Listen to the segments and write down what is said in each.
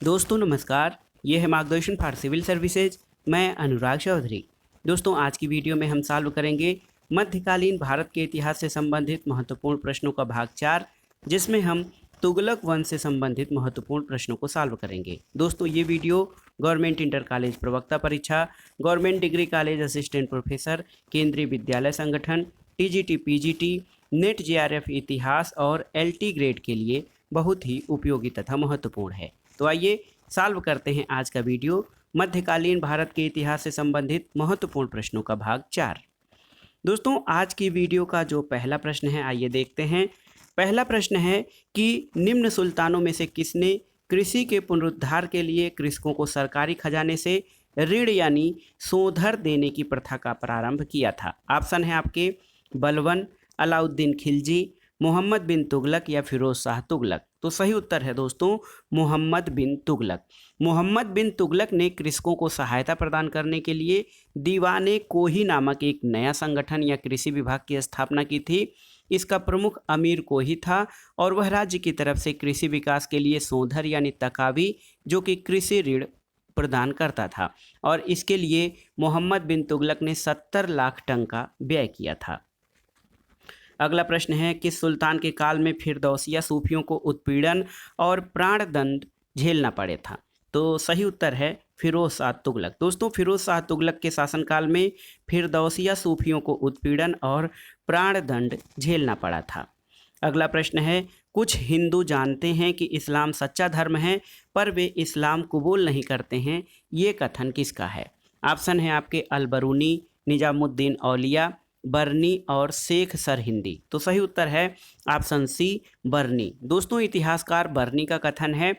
दोस्तों नमस्कार, ये है मार्गदर्शन फॉर सिविल सर्विसेज। मैं अनुराग चौधरी। दोस्तों आज की वीडियो में हम सॉल्व करेंगे मध्यकालीन भारत के इतिहास से संबंधित महत्वपूर्ण प्रश्नों का भाग 4, जिसमें हम तुगलक वंश से संबंधित महत्वपूर्ण प्रश्नों को सॉल्व करेंगे। दोस्तों ये वीडियो गवर्नमेंट इंटर कॉलेज प्रवक्ता परीक्षा, government degree college assistant professor, केंद्रीय विद्यालय संगठन, टीजीटी पीजीटी, नेट जेआरएफ इतिहास और एलटी ग्रेड के लिए बहुत ही उपयोगी तथा महत्वपूर्ण है। तो आइए सॉल्व करते हैं आज का वीडियो, मध्यकालीन भारत के इतिहास से संबंधित महत्वपूर्ण प्रश्नों का भाग 4। दोस्तों आज की वीडियो का जो पहला प्रश्न है, आइए देखते हैं। पहला प्रश्न है कि निम्न सुल्तानों में से किसने कृषि के पुनरुद्धार के लिए कृषकों को सरकारी खजाने से ऋण यानी सोधर देने की प्रथा का प्रारंभ किया था? ऑप्शन है आपके बलबन, अलाउद्दीन खिलजी, मोहम्मद बिन तुगलक या फिरोज शाह तुगलक। तो सही उत्तर है दोस्तों मोहम्मद बिन तुगलक। मोहम्मद बिन तुगलक ने कृषकों को सहायता प्रदान करने के लिए दीवाने कोही नामक एक नया संगठन या कृषि विभाग की स्थापना की थी। इसका प्रमुख अमीर कोही था और वह राज्य की तरफ से कृषि विकास के लिए सोधर यानी तकावी, जो कि कृषि ऋण प्रदान करता था, और इसके लिए मोहम्मद बिन तुगलक ने 70 लाख टन का व्यय किया था। अगला प्रश्न है किस सुल्तान के काल में फिरदौसिया सूफियों को उत्पीड़न और प्राणदंड झेलना पड़े था? तो सही उत्तर है फिरोज शाह तुगलक। दोस्तों फिरोज शाह तुगलक के शासनकाल में फिरदौसिया सूफियों को उत्पीड़न और प्राणदंड झेलना पड़ा था। अगला प्रश्न है कुछ हिंदू जानते हैं कि इस्लाम सच्चा धर्म है पर वे इस्लाम कबूल नहीं करते हैं, ये कथन किसका है? ऑप्शन है आपके अलबरूनी, निजामुद्दीन औलिया, बर्नी और शेख सरहिंदी। तो सही उत्तर है ऑप्शन सी बर्नी। दोस्तों इतिहासकार बर्नी का कथन है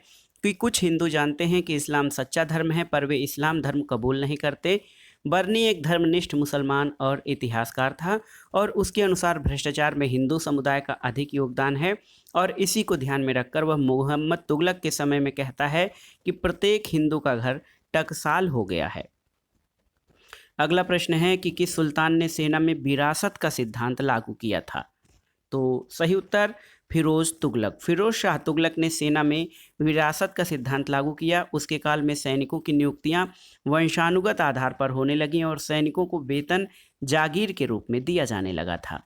कि कुछ हिंदू जानते हैं कि इस्लाम सच्चा धर्म है पर वे इस्लाम धर्म कबूल नहीं करते। बर्नी एक धर्मनिष्ठ मुसलमान और इतिहासकार था और उसके अनुसार भ्रष्टाचार में हिंदू समुदाय का अधिक योगदान है, और इसी को ध्यान में रखकर वह मोहम्मद तुगलक के समय में कहता है कि प्रत्येक हिंदू का घर टकसाल हो गया है। अगला प्रश्न है कि किस सुल्तान ने सेना में विरासत का सिद्धांत लागू किया था? तो सही उत्तर फिरोज तुगलक। फिरोज शाह तुगलक ने सेना में विरासत का सिद्धांत लागू किया। उसके काल में सैनिकों की नियुक्तियां वंशानुगत आधार पर होने लगीं और सैनिकों को वेतन जागीर के रूप में दिया जाने लगा था।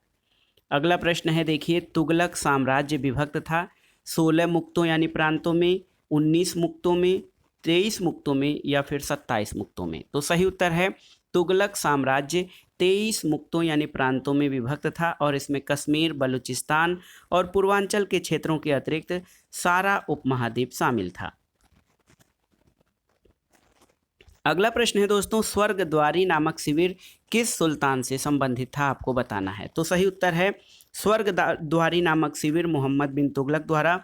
अगला प्रश्न है देखिए, तुगलक साम्राज्य विभक्त था 16 मुक्तों यानी प्रांतों में, 19 मुक्तों में, 23 मुक्तों में या फिर 27 मुक्तों में? तो सही उत्तर है तुगलक साम्राज्य 23 मुक्तों यानी प्रांतों में विभक्त था और इसमें कश्मीर, बलूचिस्तान और पूर्वांचल के क्षेत्रों के अतिरिक्त सारा उपमहाद्वीप शामिल था। अगला प्रश्न है दोस्तों, स्वर्गद्वारी नामक शिविर किस सुल्तान से संबंधित था? आपको बताना है। तो सही उत्तर है स्वर्गद्वारी नामक शिविर मोहम्मद बिन तुगलक द्वारा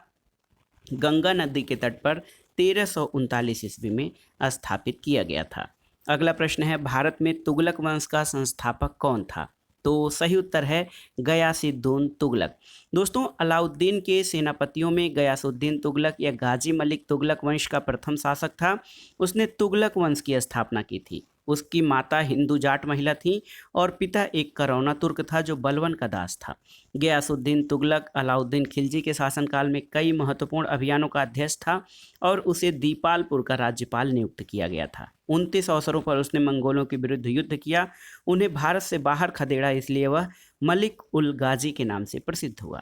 गंगा नदी के तट पर 1339 ईस्वी में स्थापित किया गया था। अगला प्रश्न है भारत में तुगलक वंश का संस्थापक कौन था? तो सही उत्तर है गयासुद्दीन तुगलक। दोस्तों अलाउद्दीन के सेनापतियों में गयासुद्दीन तुगलक या गाजी मलिक तुगलक वंश का प्रथम शासक था। उसने तुगलक वंश की स्थापना की थी। उसकी माता हिंदू जाट महिला थी और पिता एक करौना तुर्क था जो बलबन का दास था। गयासुद्दीन तुगलक अलाउद्दीन खिलजी के शासनकाल में कई महत्वपूर्ण अभियानों का अध्यक्ष था और उसे दीपालपुर का राज्यपाल नियुक्त किया गया था। 29 अवसरों पर उसने मंगोलों के विरुद्ध युद्ध किया। उन्हें भारत से बाहर खदेड़ा, इसलिए वह मलिक उल गाजी के नाम से प्रसिद्ध हुआ।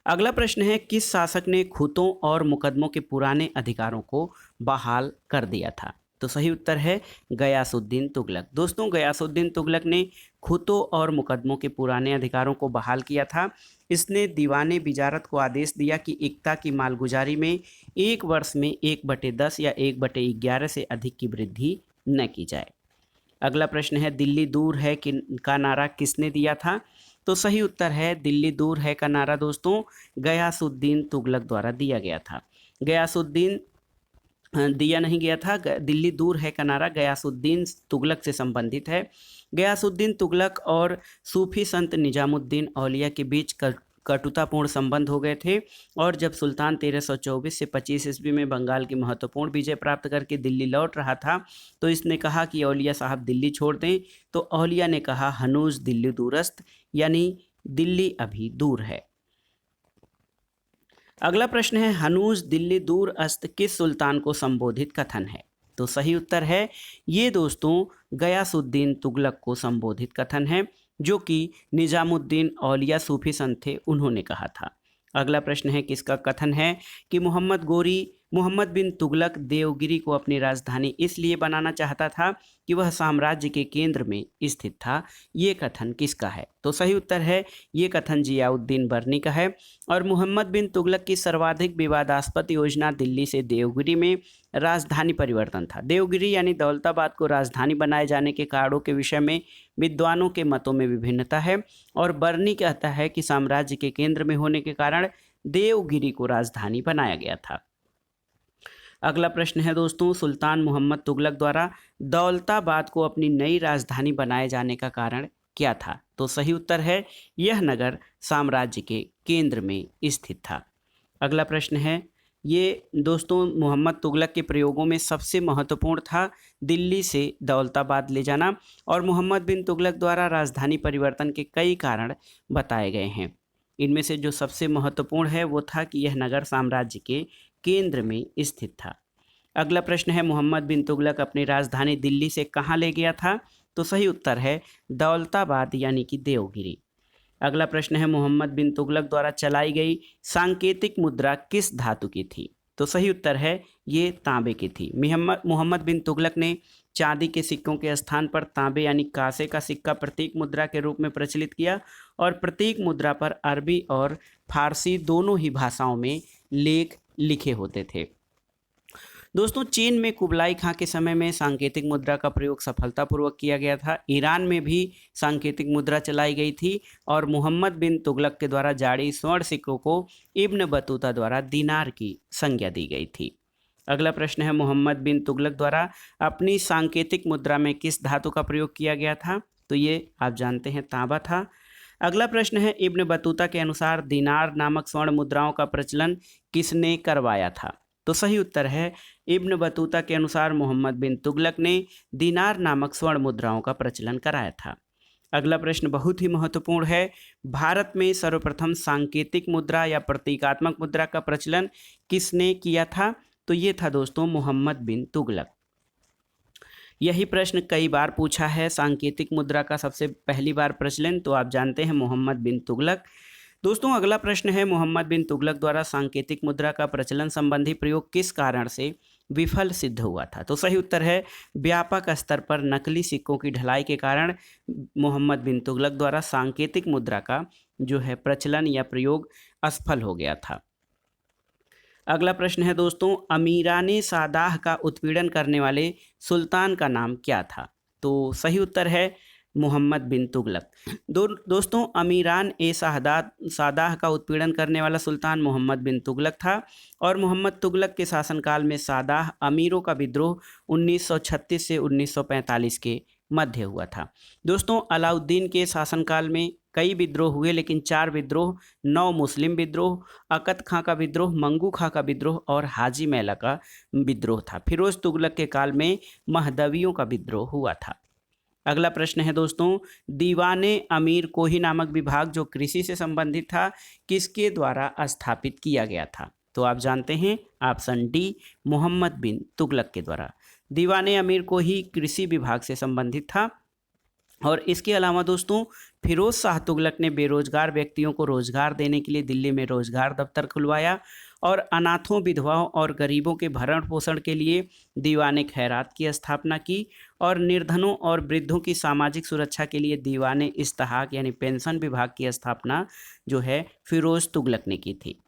अगला प्रश्न है किस शासक ने खूतों और मुकदमों के पुराने अधिकारों को बहाल कर दिया था? तो सही उत्तर है गयासुद्दीन तुगलक। दोस्तों गयासुद्दीन तुगलक ने खूतों और मुकदमों के पुराने अधिकारों को बहाल किया था। इसने दीवाने बिजारत को आदेश दिया कि इक्ता की मालगुजारी में 1 वर्ष में 1/10 या 1/11 से अधिक की वृद्धि न की जाए। अगला प्रश्न है दिल्ली दूर है का नारा किसने दिया था? तो सही उत्तर है दिल्ली दूर है का नारा दोस्तों गयासुद्दीन तुगलक द्वारा दिया गया था। गयासुद्दीन दिया नहीं गया था, दिल्ली दूर है का नारा गयासुद्दीन तुगलक से संबंधित है। गयासुद्दीन तुगलक और सूफी संत निजामुद्दीन औलिया के बीच कटुतापूर्ण संबंध हो गए थे, और जब सुल्तान 1324 से 25 ईस्वी में बंगाल की महत्वपूर्ण विजय प्राप्त करके दिल्ली लौट रहा था तो इसने कहा कि औलिया साहब दिल्ली छोड़ दें, तो औलिया ने कहा हनूज दिल्ली दूरस्त, यानी दिल्ली अभी दूर है। अगला प्रश्न है हनूज दिल्ली दूर अस्त किस सुल्तान को संबोधित कथन है। तो सही उत्तर है ये दोस्तों गयासुद्दीन तुगलक को संबोधित कथन है, जो कि निजामुद्दीन औलिया सूफी संत थे, उन्होंने कहा था। अगला प्रश्न है किसका कथन है कि मोहम्मद बिन तुगलक देवगिरी को अपनी राजधानी इसलिए बनाना चाहता था कि वह साम्राज्य के केंद्र में स्थित था। ये कथन किसका है। तो सही उत्तर है ये कथन जियाउद्दीन बर्नी का है। और मोहम्मद बिन तुगलक की सर्वाधिक विवादास्पद योजना दिल्ली से देवगिरी में राजधानी परिवर्तन था। देवगिरी यानी दौलताबाद को राजधानी बनाए जाने के कारणों के विषय में विद्वानों के मतों में विभिन्नता है, और बर्नी कहता है कि साम्राज्य के केंद्र में होने के कारण देवगिरी को राजधानी बनाया गया था। अगला प्रश्न है दोस्तों सुल्तान मोहम्मद तुगलक द्वारा दौलताबाद को अपनी नई राजधानी बनाए जाने का कारण क्या था। तो सही उत्तर है यह नगर साम्राज्य के केंद्र में स्थित था। अगला प्रश्न है ये दोस्तों मोहम्मद तुगलक के प्रयोगों में सबसे महत्वपूर्ण था दिल्ली से दौलताबाद ले जाना, और मोहम्मद बिन तुगलक द्वारा राजधानी परिवर्तन के कई कारण बताए गए हैं। इनमें से जो सबसे महत्वपूर्ण है वो था कि यह नगर साम्राज्य के केंद्र में स्थित था। अगला प्रश्न है मोहम्मद बिन तुगलक अपनी राजधानी दिल्ली से कहाँ ले गया था। तो सही उत्तर है दौलताबाद यानी कि देवगिरी। अगला प्रश्न है मोहम्मद बिन तुगलक द्वारा चलाई गई सांकेतिक मुद्रा किस धातु की थी। तो सही उत्तर है ये तांबे की थी। मोहम्मद बिन तुगलक ने चांदी के सिक्कों के स्थान पर तांबे यानी कांसे का सिक्का प्रतीक मुद्रा के रूप में प्रचलित किया, और प्रतीक मुद्रा पर अरबी और फारसी दोनों ही भाषाओं में लेख लिखे होते थे। दोस्तों चीन में कुबलाई खां के समय में सांकेतिक मुद्रा का प्रयोग सफलतापूर्वक किया गया था। ईरान में भी सांकेतिक मुद्रा चलाई गई थी, और मोहम्मद बिन तुगलक के द्वारा जारी स्वर्ण सिक्कों को इब्न बतूता द्वारा दीनार की संज्ञा दी गई थी। अगला प्रश्न है मोहम्मद बिन तुगलक द्वारा अपनी सांकेतिक मुद्रा में किस धातु का प्रयोग किया गया था। तो ये आप जानते हैं तांबा था। अगला प्रश्न है इब्न बतूता के अनुसार दीनार नामक स्वर्ण मुद्राओं का प्रचलन किसने करवाया था। तो सही उत्तर है इब्न बतूता के अनुसार मोहम्मद बिन तुगलक ने दीनार नामक स्वर्ण मुद्राओं का प्रचलन कराया था। अगला प्रश्न बहुत ही महत्वपूर्ण है, भारत में सर्वप्रथम सांकेतिक मुद्रा या प्रतीकात्मक मुद्रा का प्रचलन किसने किया था। तो ये था दोस्तों मोहम्मद बिन तुगलक। यही प्रश्न कई बार पूछा है, सांकेतिक मुद्रा का सबसे पहली बार प्रचलन तो आप जानते हैं मोहम्मद बिन तुगलक। दोस्तों अगला प्रश्न है मोहम्मद बिन तुगलक द्वारा सांकेतिक मुद्रा का प्रचलन संबंधी प्रयोग किस कारण से विफल सिद्ध हुआ था। तो सही उत्तर है व्यापक स्तर पर नकली सिक्कों की ढलाई के कारण मोहम्मद बिन तुगलक द्वारा सांकेतिक मुद्रा का जो है प्रचलन या प्रयोग असफल हो गया था। अगला प्रश्न है दोस्तों अमीराने सादाह का उत्पीड़न करने वाले सुल्तान का नाम क्या था। तो सही उत्तर है मोहम्मद बिन तुगलक। दोस्तों अमीरान ए सादाह का उत्पीड़न करने वाला सुल्तान मोहम्मद बिन तुगलक था, और मोहम्मद तुगलक के शासनकाल में सादाह अमीरों का विद्रोह 1936 से 1945 के मध्य हुआ था। दोस्तों अलाउद्दीन के शासनकाल में कई विद्रोह हुए, लेकिन 4 विद्रोह, 9 मुस्लिम विद्रोह, अकत खां का विद्रोह, मंगू खां का विद्रोह और हाजी मैला का विद्रोह था। फिरोज तुगलक के काल में महदवियों का विद्रोह हुआ था। अगला प्रश्न है दोस्तों दीवाने अमीर कोही नामक विभाग जो कृषि से संबंधित था किसके द्वारा स्थापित किया गया था। तो आप जानते हैं ऑप्शन डी मोहम्मद बिन तुगलक के द्वारा। दीवाने अमीर कोही कृषि विभाग से संबंधित था। और इसके अलावा दोस्तों फिरोज शाह तुगलक ने बेरोजगार व्यक्तियों को रोजगार देने के लिए दिल्ली में रोजगार दफ्तर खुलवाया, और अनाथों विधवाओं और गरीबों के भरण पोषण के लिए दीवाने खैरात की स्थापना की, और निर्धनों और वृद्धों की सामाजिक सुरक्षा के लिए दीवाने इस्तेहाक यानी पेंशन विभाग की स्थापना जो है फिरोज तुगलक ने की थी।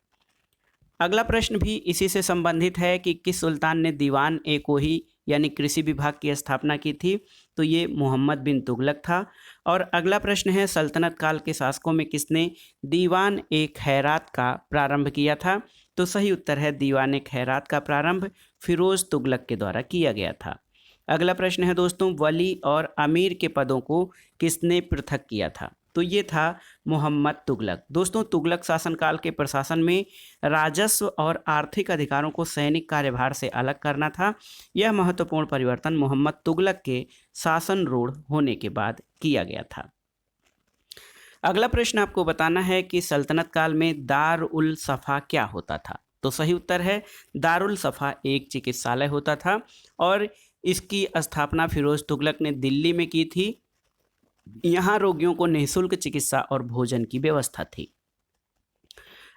अगला प्रश्न भी इसी से संबंधित है कि किस सुल्तान ने दीवान ए कोही यानी कृषि विभाग की स्थापना की थी। तो ये मोहम्मद बिन तुगलक था। और अगला प्रश्न है सल्तनत काल के शासकों में किसने दीवान ए खैरात का प्रारंभ किया था। तो सही उत्तर है दीवान ए खैरात का प्रारंभ फिरोज तुगलक के द्वारा किया गया था। अगला प्रश्न है दोस्तों वली और अमीर के पदों को किसने पृथक किया था। तो ये था मोहम्मद तुगलक। दोस्तों तुगलक शासनकाल के प्रशासन में राजस्व और आर्थिक अधिकारों को सैनिक कार्यभार से अलग करना था। यह महत्वपूर्ण परिवर्तन मोहम्मद तुगलक के शासन रूढ़ होने के बाद किया गया था। अगला प्रश्न आपको बताना है कि सल्तनत काल में दार उल सफ़ा क्या होता था। तो सही उत्तर है दारुल सफ़ा एक चिकित्सालय होता था और इसकी स्थापना फिरोज तुगलक ने दिल्ली में की थी। यहाँ रोगियों को निःशुल्क चिकित्सा और भोजन की व्यवस्था थी।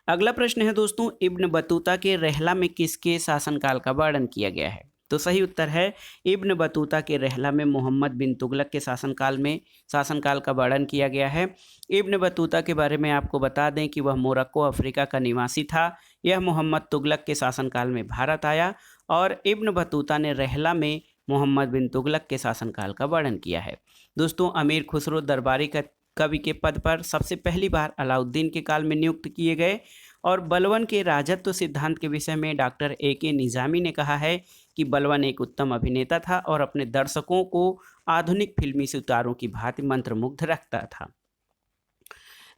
अगला प्रश्न है दोस्तों, इब्न बतूता के रहला में किसके शासनकाल का वर्णन किया गया है। तो सही उत्तर है इब्न बतूता के रहला में मोहम्मद बिन तुगलक के शासनकाल का वर्णन किया गया है। इब्न बतूता के बारे में आपको बता दें कि वह मोरक्को अफ्रीका का निवासी था। यह मोहम्मद तुगलक के शासनकाल में भारत आया और इब्न बतूता ने रहला में मोहम्मद बिन तुगलक के शासनकाल का वर्णन किया है। दोस्तों, अमीर खुसरो दरबारी का कवि के पद पर सबसे पहली बार अलाउद्दीन के काल में नियुक्त किए गए और बलवन के राजत्व सिद्धांत के विषय में डॉक्टर ए.के. निजामी ने कहा है कि बलवन एक उत्तम अभिनेता था और अपने दर्शकों को आधुनिक फिल्मी सितारों की भांति मंत्रमुग्ध रखता था।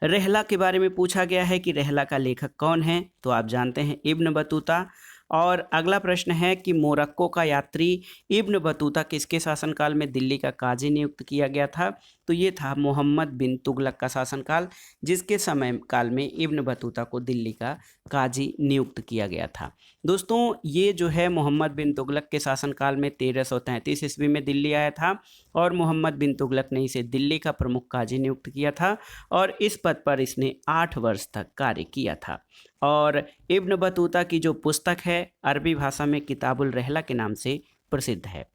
रहला के बारे में पूछा गया है कि रहला का लेखक कौन है। तो आप जानते हैं इब्न बतूता। और अगला प्रश्न है कि मोरक्को का यात्री इब्न बतूता किसके शासनकाल में दिल्ली का काजी नियुक्त किया गया था। तो ये था मोहम्मद बिन तुगलक का शासनकाल, जिसके समय काल में इब्न बतूता को दिल्ली का काजी नियुक्त किया गया था। दोस्तों, ये जो है मोहम्मद बिन तुगलक के शासनकाल में 1333 ईस्वी में दिल्ली आया था और मोहम्मद बिन तुगलक ने इसे दिल्ली का प्रमुख काजी नियुक्त किया था और इस पद पर इसने 8 वर्ष तक कार्य किया था। और इब्न बतूता की जो पुस्तक है अरबी भाषा में किताबुल रहला के नाम से प्रसिद्ध है।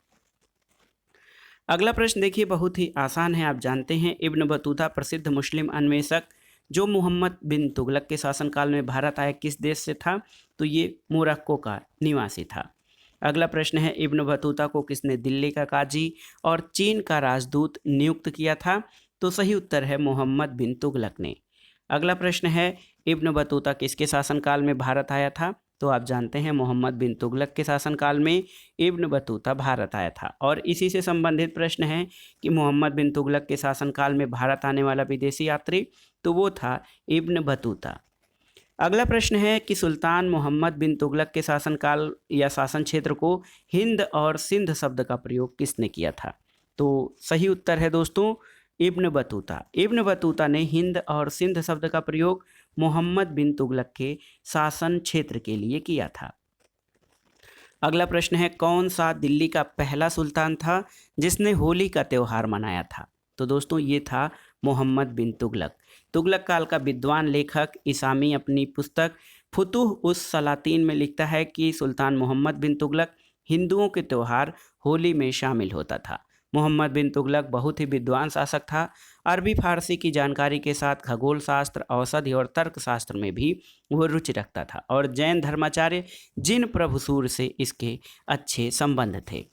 अगला प्रश्न देखिए, बहुत ही आसान है। आप जानते हैं इब्न बतूता प्रसिद्ध मुस्लिम अन्वेषक जो मोहम्मद बिन तुगलक के शासनकाल में भारत आया किस देश से था। तो ये मोरक्को का निवासी था। अगला प्रश्न है इब्न बतूता को किसने दिल्ली का काजी और चीन का राजदूत नियुक्त किया था। तो सही उत्तर है मोहम्मद बिन तुगलक ने। अगला प्रश्न है इब्न बतूता किसके शासनकाल में भारत आया था। तो आप जानते हैं मोहम्मद बिन तुगलक के शासनकाल में इब्न बतूता भारत आया था। और इसी से संबंधित प्रश्न है कि मोहम्मद बिन तुगलक के शासनकाल में भारत आने वाला विदेशी यात्री, तो वो था इब्न बतूता। अगला प्रश्न है कि सुल्तान मोहम्मद बिन तुगलक के शासनकाल या शासन क्षेत्र को हिंद और सिंध शब्द का प्रयोग किसने किया था। तो सही उत्तर है दोस्तों इब्न बतूता। इब्न बतूता ने हिंद और सिंध शब्द का प्रयोग मोहम्मद बिन तुगलक के शासन क्षेत्र के लिए किया था। अगला प्रश्न है कौन सा दिल्ली का पहला सुल्तान था जिसने होली का त्यौहार मनाया था। तो दोस्तों, ये था मोहम्मद बिन तुगलक। तुगलक काल का विद्वान लेखक इसामी अपनी पुस्तक फुतुह उस सलातीन में लिखता है कि सुल्तान मोहम्मद बिन तुगलक हिंदुओं के त्यौहार होली में शामिल होता था। मोहम्मद बिन तुगलक बहुत ही विद्वान शासक था। अरबी फारसी की जानकारी के साथ खगोल शास्त्र, औषधि और तर्कशास्त्र में भी वो रुचि रखता था और जैन धर्माचार्य जिन प्रभुसूर से इसके अच्छे संबंध थे।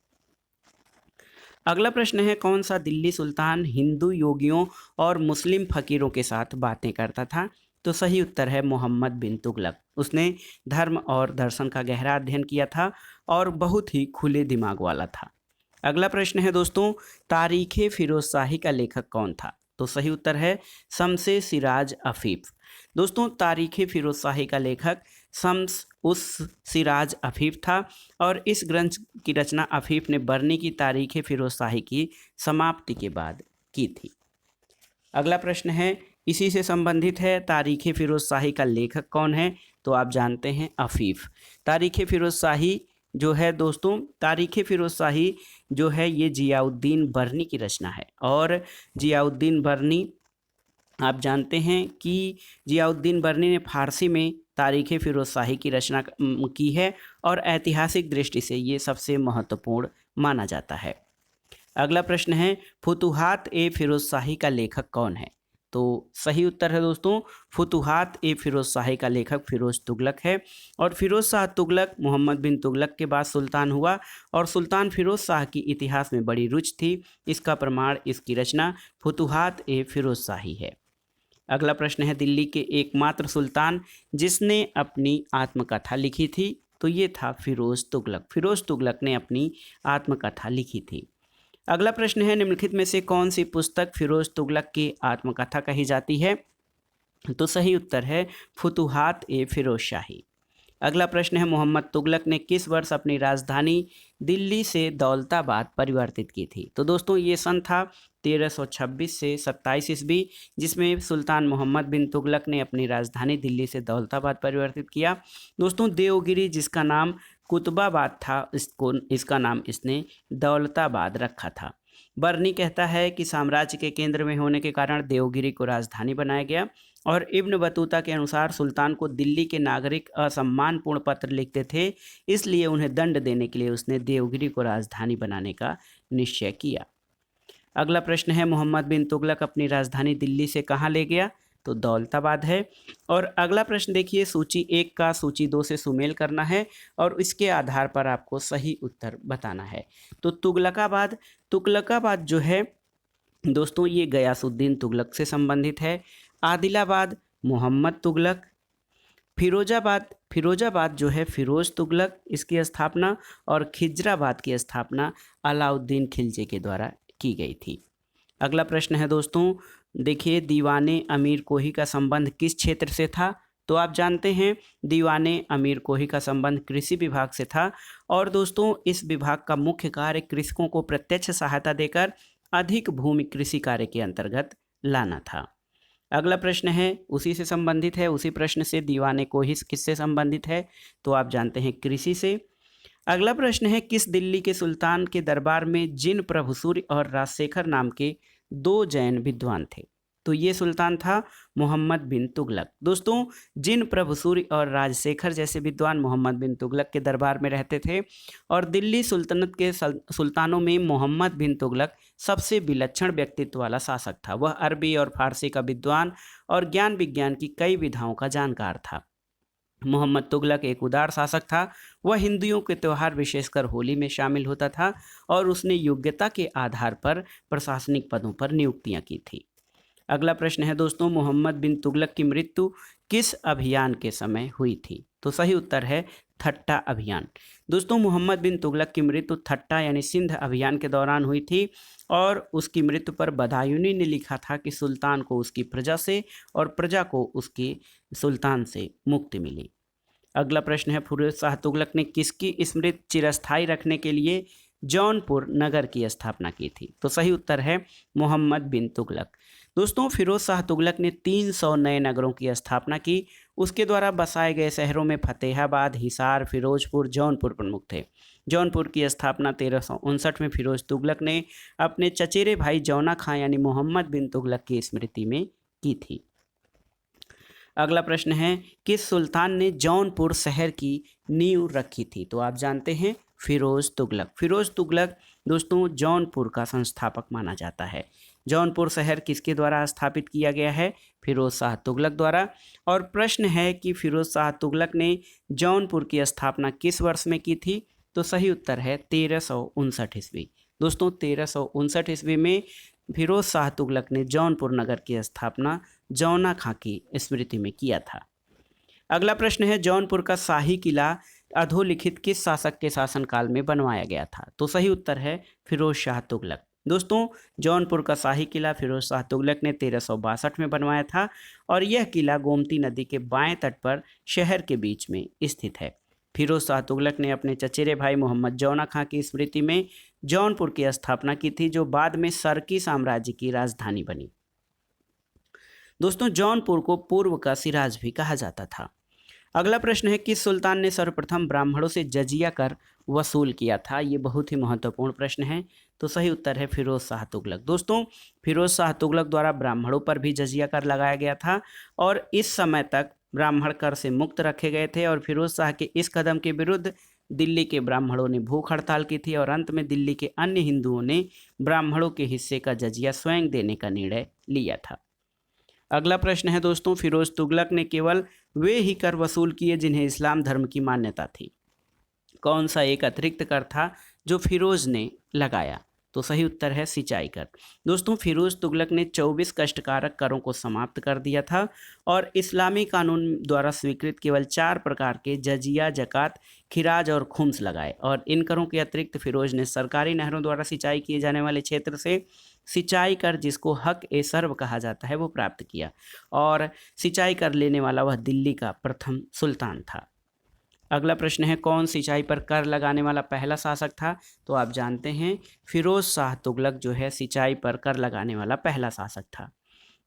अगला प्रश्न है कौन सा दिल्ली सुल्तान हिंदू योगियों और मुस्लिम फकीरों के साथ बातें करता था। तो सही उत्तर है मोहम्मद बिन तुगलक। उसने धर्म और दर्शन का गहरा अध्ययन किया था और बहुत ही खुले दिमाग वाला था। अगला प्रश्न है दोस्तों, तारीख़े फिरोज शाही का लेखक कौन था। तो सही उत्तर है शम्स-ए सिराज अफीफ। दोस्तों, तारीख़े फिरोज शाही का लेखक शम्स उस सिराज अफीफ था और इस ग्रंथ की रचना अफीफ ने बरनी की तारीख़े फिरोज शाही की समाप्ति के बाद की थी। अगला प्रश्न है इसी से संबंधित है, तारीख़े फिरोज शाही का लेखक कौन है। तो आप जानते हैं अफीफ। तारीख़े फिरोज शाही जो है दोस्तों, तारीख़े फिरोज शाही जो है ये जियाउद्दीन बरनी की रचना है और जियाउद्दीन बरनी आप जानते हैं कि जियाउद्दीन बरनी ने फारसी में तारीख़े फिरोज शाही की रचना की है और ऐतिहासिक दृष्टि से ये सबसे महत्वपूर्ण माना जाता है। अगला प्रश्न है फुतुहात ए फिरोज शाही का लेखक कौन है। तो सही उत्तर है दोस्तों फुतुहात ए फिरोज शाही का लेखक फिरोज तुगलक है और फिरोज शाह तुगलक मोहम्मद बिन तुगलक के बाद सुल्तान हुआ और सुल्तान फिरोज शाह की इतिहास में बड़ी रुचि थी। इसका प्रमाण इसकी रचना फुतुहात ए फिरोज शाही है। अगला प्रश्न है दिल्ली के एकमात्र सुल्तान जिसने अपनी आत्मकथा लिखी थी। तो ये था फिरोज तुगलक। फिरोज तुगलक ने अपनी आत्मकथा लिखी थी। अगला प्रश्न है निम्नलिखित में से कौन सी पुस्तक फिरोज तुगलक की आत्मकथा कही जाती है। तो सही उत्तर है फुतुहात ए फिरोज शाही। अगला प्रश्न है मोहम्मद तुगलक ने किस वर्ष अपनी राजधानी दिल्ली से दौलताबाद परिवर्तित की थी। तो दोस्तों ये सन था 1326 से 27 ईस्वी, जिसमें सुल्तान मोहम्मद बिन तुगलक ने अपनी राजधानी दिल्ली से दौलताबाद परिवर्तित किया। दोस्तों देवगिरी जिसका नाम कुतुबाबाद था, इसका नाम इसने दौलताबाद रखा था। बर्नी कहता है कि साम्राज्य के केंद्र में होने के कारण देवगिरी को राजधानी बनाया गया और इब्न बतूता के अनुसार सुल्तान को दिल्ली के नागरिक असम्मानपूर्ण पत्र लिखते थे, इसलिए उन्हें दंड देने के लिए उसने देवगिरी को राजधानी बनाने का निश्चय किया। अगला प्रश्न है मोहम्मद बिन तुगलक अपनी राजधानी दिल्ली से कहाँ ले गया। तो दौलताबाद है। और अगला प्रश्न देखिए, सूची 1 का सूची 2 से सुमेल करना है और इसके आधार पर आपको सही उत्तर बताना है। तो तुगलकाबाद जो है दोस्तों ये गयासुद्दीन तुगलक से संबंधित है। आदिलाबाद मोहम्मद तुगलक। फिरोजाबाद जो है फिरोज तुगलक, इसकी स्थापना, और खिजराबाद की स्थापना अलाउद्दीन खिलजी के द्वारा की गई थी। अगला प्रश्न है दोस्तों, देखिए दीवाने अमीर कोही का संबंध किस क्षेत्र से था। तो आप जानते हैं दीवाने अमीर कोही का संबंध कृषि विभाग से था और दोस्तों इस विभाग का मुख्य कार्य कृषकों को प्रत्यक्ष सहायता देकर अधिक भूमि कृषि कार्य के अंतर्गत लाना था। अगला प्रश्न है उसी से संबंधित है, उसी प्रश्न से, दीवाने कोही किससे संबंधित है। तो आप जानते हैं कृषि से। अगला प्रश्न है किस दिल्ली के सुल्तान के दरबार में जिन प्रभुसूरी और राजशेखर नाम के 2 जैन विद्वान थे। तो ये सुल्तान था मोहम्मद बिन तुगलक। दोस्तों जिन प्रभुसूरी और राजशेखर जैसे विद्वान मोहम्मद बिन तुगलक के दरबार में रहते थे और दिल्ली सुल्तनत के सुल्तानों में मोहम्मद बिन तुगलक सबसे विलक्षण व्यक्तित्व वाला शासक था। वह अरबी और फारसी का विद्वान और ज्ञान विज्ञान की कई विधाओं का जानकार था। मोहम्मद तुगलक एक उदार शासक था। वह हिंदुओं के त्यौहार विशेषकर होली में शामिल होता था और उसने योग्यता के आधार पर प्रशासनिक पदों पर नियुक्तियां की थी। अगला प्रश्न है दोस्तों, मोहम्मद बिन तुगलक की मृत्यु किस अभियान के समय हुई थी। तो सही उत्तर है थट्टा अभियान। दोस्तों मोहम्मद बिन तुगलक की मृत्यु थट्टा यानी सिंध अभियान के दौरान हुई थी और उसकी मृत्यु पर बदायूनी ने लिखा था कि सुल्तान को उसकी प्रजा से और प्रजा को उसके सुल्तान से मुक्ति मिली। अगला प्रश्न है फिरोज शाह तुगलक ने किसकी स्मृति चिरस्थायी रखने के लिए जौनपुर नगर की स्थापना की थी। तो सही उत्तर है मोहम्मद बिन तुगलक। दोस्तों फिरोज शाह तुगलक ने 300 नए नगरों की स्थापना की। उसके द्वारा बसाए गए शहरों में फतेहाबाद, हिसार, फिरोजपुर, जौनपुर प्रमुख थे। जौनपुर की स्थापना 1359 में फिरोज तुगलक ने अपने चचेरे भाई जौना खां यानी मोहम्मद बिन तुगलक की स्मृति में की थी। अगला प्रश्न है किस सुल्तान ने जौनपुर शहर की नींव रखी थी। तो आप जानते हैं फिरोज तुगलक। फिरोज तुगलक दोस्तों जौनपुर का संस्थापक माना जाता है। जौनपुर शहर किसके द्वारा स्थापित किया गया है, फिरोज शाह तुगलक द्वारा। और प्रश्न है कि फिरोज शाह तुगलक ने जौनपुर की स्थापना किस वर्ष में की थी। तो सही उत्तर है 1359 ईस्वी। दोस्तों 1359 ईस्वी में फिरोज शाह तुगलक ने जौनपुर नगर की स्थापना जौना खां की स्मृति में किया था। अगला प्रश्न है जौनपुर का शाही किला अधोलिखित किस शासक के शासनकाल में बनवाया गया था। तो सही उत्तर है फिरोज शाह तुगलक। दोस्तों जौनपुर का शाही किला फिरोज शाह तुगलक ने 1362 में बनवाया था और यह किला गोमती नदी के बाएं तट पर शहर के बीच में स्थित है। फिरोज शाह तुगलक ने अपने चचेरे भाई मोहम्मद जौना खां की स्मृति में जौनपुर की स्थापना की थी, जो बाद में सरकी साम्राज्य की राजधानी बनी। दोस्तों जौनपुर को पूर्व का सिराज भी कहा जाता था। अगला प्रश्न है किस सुल्तान ने सर्वप्रथम ब्राह्मणों से जजिया कर वसूल किया था। ये बहुत ही महत्वपूर्ण प्रश्न है। तो सही उत्तर है फिरोज शाह तुगलक। दोस्तों फिरोज शाह तुगलक द्वारा ब्राह्मणों पर भी जजिया कर लगाया गया था और इस समय तक ब्राह्मण कर से मुक्त रखे गए थे और फिरोज शाह के इस कदम के विरुद्ध दिल्ली के ब्राह्मणों ने भूख हड़ताल की थी और अंत में दिल्ली के अन्य हिंदुओं ने ब्राह्मणों के हिस्से का जजिया स्वयं देने का निर्णय लिया था। अगला प्रश्न है दोस्तों फिरोज तुगलक ने केवल वे ही कर वसूल किए जिन्हें इस्लाम धर्म की मान्यता थी। कौन सा एक अतिरिक्त कर था जो फिरोज ने लगाया। तो सही उत्तर है सिंचाई कर। दोस्तों फिरोज तुगलक ने 24 कष्टकारक करों को समाप्त कर दिया था और इस्लामी कानून द्वारा स्वीकृत केवल 4 प्रकार के जजिया, जकात, खिराज और खुम्स लगाए और इन करों के अतिरिक्त फिरोज ने सरकारी नहरों द्वारा सिंचाई किए जाने वाले क्षेत्र से सिंचाई कर, जिसको हक ए सर्व कहा जाता है, वो प्राप्त किया और सिंचाई कर लेने वाला वह दिल्ली का प्रथम सुल्तान था। अगला प्रश्न है, कौन सिंचाई पर कर लगाने वाला पहला शासक था? तो आप जानते हैं फिरोज शाह तुगलक जो है सिंचाई पर कर लगाने वाला पहला शासक था।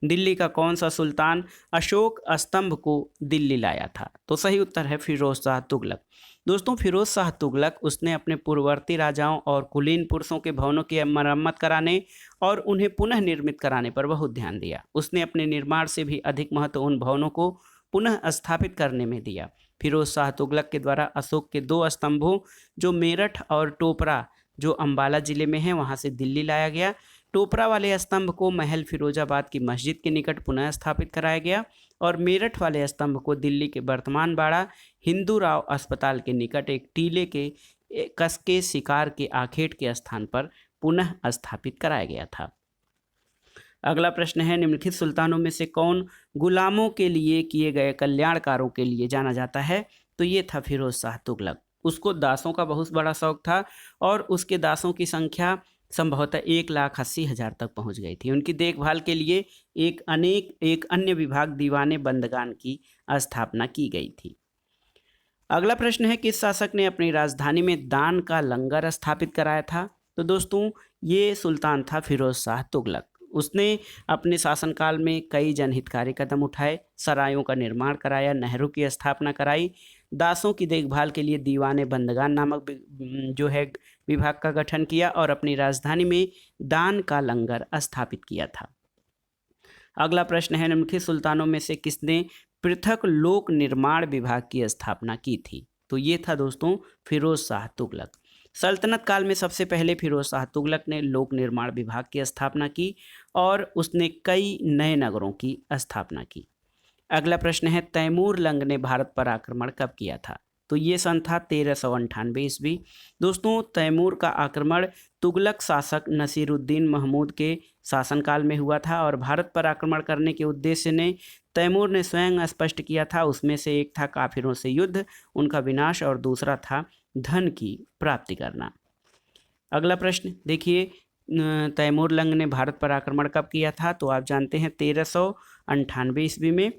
दिल्ली का कौन सा सुल्तान अशोक स्तंभ को दिल्ली लाया था? तो सही उत्तर है फिरोज शाह तुगलक। दोस्तों, फिरोज शाह तुगलक उसने अपने पूर्ववर्ती राजाओं और कुलीन पुरुषों के भवनों की मरम्मत कराने और उन्हें पुनः निर्मित कराने पर बहुत ध्यान दिया। उसने अपने निर्माण से भी अधिक महत्व उन भवनों को पुनः स्थापित करने में दिया। फिरोज शाह तुगलक के द्वारा अशोक के 2 स्तंभों जो मेरठ और टोपरा जो अंबाला जिले में है वहां से दिल्ली लाया गया। टोपरा वाले स्तंभ को महल फिरोजाबाद की मस्जिद के निकट पुनः स्थापित कराया गया और मेरठ वाले स्तंभ को दिल्ली के वर्तमान बाड़ा हिंदू राव अस्पताल के निकट एक टीले के कसके शिकार के आखेट के स्थान पर पुनः स्थापित कराया गया था। अगला प्रश्न है, निम्नलिखित सुल्तानों में से कौन गुलामों के लिए किए गए कल्याणकारों के लिए जाना जाता है? तो ये था फिरोज शाह तुगलक। उसको दासों का बहुत बड़ा शौक था और उसके दासों की संख्या संभवतः 1,80,000 तक पहुंच गई थी। उनकी देखभाल के लिए एक अन्य विभाग दीवाने बंदगान की स्थापना की गई थी। अगला प्रश्न है, किस शासक ने अपनी राजधानी में दान का लंगर स्थापित कराया था? तो दोस्तों, ये सुल्तान था फिरोज शाह तुगलक। उसने अपने शासनकाल में कई जनहितकारी कदम उठाए, सरायों का निर्माण कराया, नहरों की स्थापना कराई, दासों की देखभाल के लिए दीवाने बंदगान नामक जो है विभाग का गठन किया और अपनी राजधानी में दान का लंगर स्थापित किया था। अगला प्रश्न है, निम्नलिखित सुल्तानों में से किसने पृथक लोक निर्माण विभाग की स्थापना की थी? तो ये था दोस्तों फिरोज शाह तुगलक। सल्तनत काल में सबसे पहले फिरोज शाह तुगलक ने लोक निर्माण विभाग की स्थापना की और उसने कई नए नगरों की स्थापना की। अगला प्रश्न है, तैमूर लंग ने भारत पर आक्रमण कब किया था? तो ये सन था 1398 ईस्वी। दोस्तों, तैमूर का आक्रमण तुगलक शासक नसीरुद्दीन महमूद के शासनकाल में हुआ था और भारत पर आक्रमण करने के उद्देश्य ने तैमूर ने स्वयं स्पष्ट किया था। उसमें से एक था काफिरों से युद्ध, उनका विनाश, और दूसरा था धन की प्राप्ति करना। अगला प्रश्न देखिए, तैमूर लंग ने भारत पर आक्रमण कब किया था? तो आप जानते हैं 1398 ईस्वी में।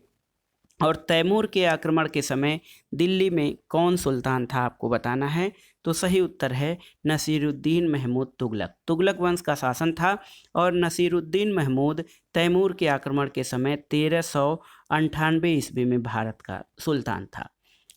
और तैमूर के आक्रमण के समय दिल्ली में कौन सुल्तान था आपको बताना है। तो सही उत्तर है नसीरुद्दीन महमूद तुगलक। तुगलक वंश का शासन था और नसीरुद्दीन महमूद तैमूर के आक्रमण के समय 1398 ईस्वी में भारत का सुल्तान था।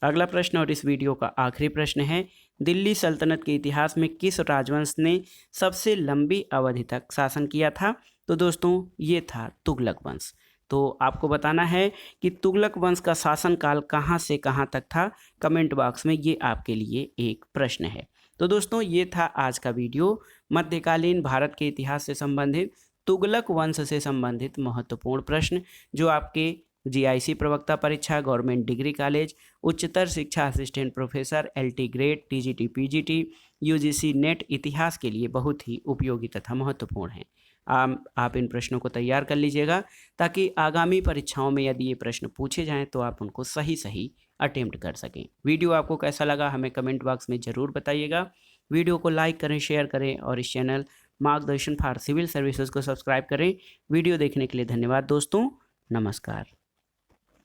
अगला प्रश्न और इस वीडियो का आखिरी प्रश्न है, दिल्ली सल्तनत के इतिहास में किस राजवंश ने सबसे लंबी अवधि तक शासन किया था? तो दोस्तों, ये था तुगलक वंश। तो आपको बताना है कि तुगलक वंश का शासनकाल कहाँ से कहाँ तक था। कमेंट बॉक्स में ये आपके लिए एक प्रश्न है। तो दोस्तों, ये था आज का वीडियो, मध्यकालीन भारत के इतिहास से संबंधित तुगलक वंश से संबंधित महत्वपूर्ण प्रश्न जो आपके जीआईसी प्रवक्ता परीक्षा, गवर्नमेंट डिग्री कॉलेज, उच्चतर शिक्षा assistant professor, LT grade, TGT, PGT, UGC net इतिहास के लिए बहुत ही उपयोगी तथा महत्वपूर्ण हैं। आप इन प्रश्नों को तैयार कर लीजिएगा ताकि आगामी परीक्षाओं में यदि ये प्रश्न पूछे जाएं तो आप उनको सही अटेम्प्ट कर सकें। वीडियो आपको कैसा लगा हमें कमेंट बॉक्स में ज़रूर बताइएगा। वीडियो को लाइक करें, शेयर करें और इस चैनल मार्गदर्शन फॉर सिविल सर्विसेज को सब्सक्राइब करें। वीडियो देखने के लिए धन्यवाद दोस्तों। नमस्कार।